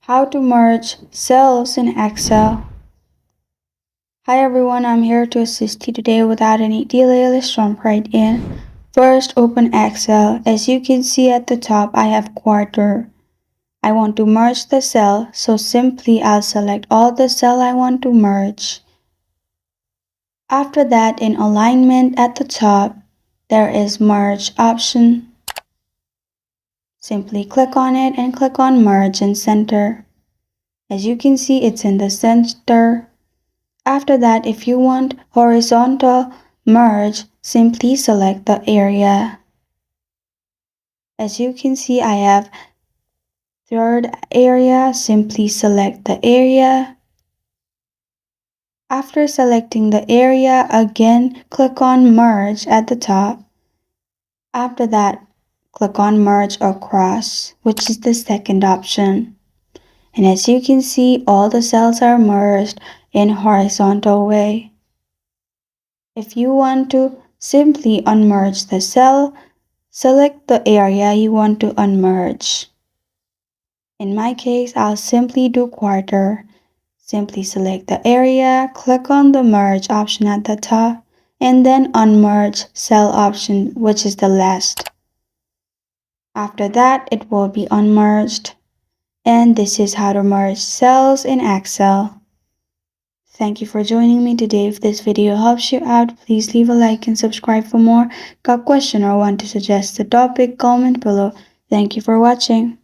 How to merge cells in Excel. Hi everyone, I'm here to assist you today without any delay. Let's jump right in. First, open Excel. As you can see at the top, I have quarter. I want to merge the cell, so simply I'll select all the cell I want to merge. After that, in alignment at the top, there is merge option. Simply click on it and click on merge and center. As you can see, it's in the center. After that, if you want horizontal merge, simply select the area. As you can see, I have third area. Simply select the area. After selecting the area, again click on merge at the top. After that, click on merge across, which is the second option. And as you can see, all the cells are merged in horizontal way. If you want to simply unmerge the cell, select the area you want to unmerge. In my case, I'll simply do quarter. Simply select the area, click on the merge option at the top, and then unmerge cell option, which is the last. After that, it will be unmerged. And this is how to merge cells in Excel. Thank you for joining me today. If this video helps you out, please leave a like and subscribe for more. Got a question or want to suggest a topic? Comment below. Thank you for watching.